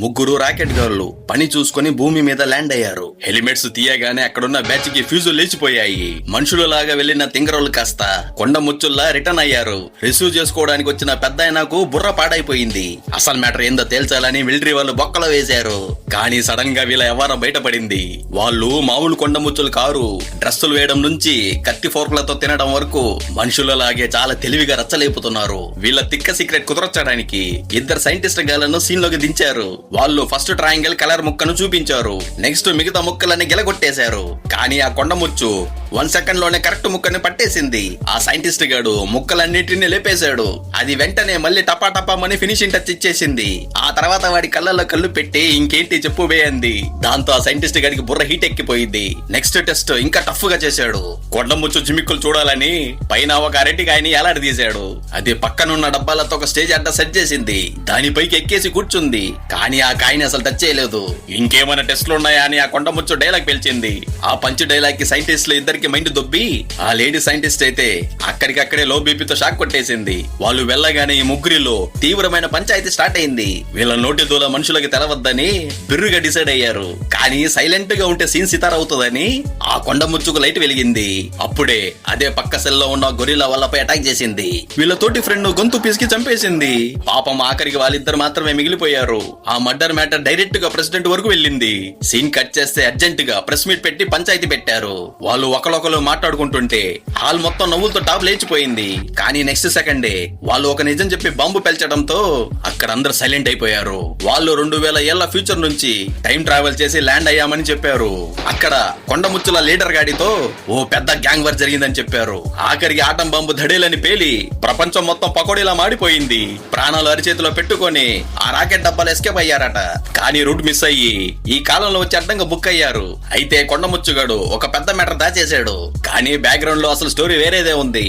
ముగ్గురు రాకెట్ గర్లు పని చూసుకుని భూమి మీద ల్యాండ్ అయ్యారు. హెలిమెట్స్ తీయగానే అక్కడున్న బ్యాచ్ కి ఫ్యూజులు లేచిపోయాయి. మనుషులలాగా వెళ్లిన తింగరోళ్ళు కాస్త కొండ ముచ్చుల్లా రిటర్న్ అయ్యారు. రిసీవ్ చేసుకోవడానికి వచ్చిన పెద్దాయనకు బుర్ర పాడైపోయింది. అసలు మ్యాటర్ ఏందో తేల్చాలని మిలిటరీ వాళ్ళు బొక్కలో వేశారు. కానీ సడన్ గా వీళ్ళ వ్యవహారం బయటపడింది. వాళ్ళు మామూలు కొండ ముచ్చులు కారు. డ్రెస్సులు వేయడం నుంచి కత్తి ఫోర్కులతో తినడం వరకు మనుషులలాగే చాలా తెలివిగా రచ్చలేపుతున్నారు. వీళ్ళ తిక్క సీక్రెట్ కుదరొచ్చడానికి ఇద్దరు సైంటిస్ట్ గాలను సీన్ లోకి దించారు. వాళ్ళు ఫస్ట్ ట్రయాంగిల్ కలర్ ముక్కను చూపించారు. నెక్స్ట్ మిగతా ముక్కలన్నీ గెలగొట్టేశారు. కానీ ఆ కొండ ముచ్చు 1 సెకండ్ లోనే కరెక్ట్ ముక్కని పట్టేసింది. ఆ సైంటిస్ట్ గాడు ముక్కలన్నిటిని లేపేశాడు. అది వెంటనే మళ్ళీ టపా టపామని ఫినిషింగ్ టచ్ ఇచ్చేసింది. ఆ తర్వాత వాడి కళ్ళల్లో కళ్ళు పెట్టి ఇంకేంటి చెప్పు వేయండి. దాంతో ఆ సైంటిస్ట్ గాడికి బుర్ర హీట్ ఎక్కిపోయింది. నెక్స్ట్ టెస్ట్ ఇంకా టఫ్ గా చేశాడు. కొండ ముచ్చు జిమిక్కులు చూడాలని పైన ఒక అరటికాయని ఎలాడదీశాడు. అది పక్కనున్న డబ్బాలతో ఒక స్టేజ్ అడ్డ సెట్ చేసింది. దానిపైకి ఎక్కేసి కూర్చుంది. కానీ ఆ కాయని అసలు టచ్ చేయలేదు. ఇంకేమైనా టెస్ట్లు ఉన్నాయా అని ఆ కొండ ముచ్చు డైలాగ్ పిలిచింది. ఆ పంచ్ డైలాగ్ కి సైంటిస్టులు ఇద్దరికి మైండ్ దొబ్బి ఆ లేడీ సైంటిస్ట్ అయితే అక్కడికక్కడే లో బీపీతో షాక్ కొట్టేసింది. వాళ్ళు వెళ్ళగానే ఈ ముగ్గురిలో తీవ్రమైన పంచాయతీ స్టార్ట్ అయింది. వీళ్ళ నోటి దూల మనుషులకి తెలవద్దని బిర్రుగా డిసైడ్ అయ్యారు. కానీ సైలెంట్ గా ఉంటే సీన్ సితార అవుతుందని ఆ కొండ ముచ్చుకు లైట్ వెలిగింది. అప్పుడే అదే పక్క సెల్ లో ఉన్న గొరిల్లా వాళ్ళపై అటాక్ చేసింది. వీళ్ళ తోటి ఫ్రెండ్ గొంతు పిసికి చంపేసింది. పాపం ఆఖరికి వాళ్ళిద్దరు మాత్రమే మిగిలిపోయారు. ఆ మర్డర్ మ్యాటర్ డైరెక్ట్ గా ప్రెసిడెంట్ వరకు వెళ్ళింది. సీన్ కట్ చేస్తే అర్జెంట్ గా ప్రెస్ మీట్ పెట్టి పంచాయతీ పెట్టారు. వాళ్ళు ఒకరు మాట్లాడుకుంటుంటే హాల్ మొత్తం నవ్వులతో టాప్ లేచిపోయింది. కానీ నెక్స్ట్ సెకండే వాళ్ళు ఒక నిజం చెప్పి బాంబు పెల్చడంతో అక్కడ అందరు సైలెంట్ అయిపోయారు. వాళ్ళు 2000 ఏళ్ల ఫ్యూచర్ నుంచి టైం ట్రావెల్ చేసి ల్యాండ్ అయ్యామని చెప్పారు. అక్కడ కొండ ముచ్చుల లీడర్ గాడితో ఓ పెద్ద గ్యాంగ్ వార్ జరిగిందని చెప్పారు. ఆఖరికి ఆటం బాంబు ధడేలని పేలి ప్రపంచం మొత్తం పకోడీలా మాడిపోయింది. ప్రాణాలు అరిచేతిలో పెట్టుకొని ఆ రాకెట్ డబ్బాలు ఎస్కేప్ అయ్యారట. కానీ రూట్ మిస్ అయ్యి ఈ కాలంలో వచ్చి అడ్డంగా బుక్ అయ్యారు. అయితే కొండ ముచ్చుగాడు ఒక పెద్ద మ్యాటర్ దాచేశాడు. కానీ బ్యాక్గ్రౌండ్ లో అసలు స్టోరీ వేరేదే ఉంది.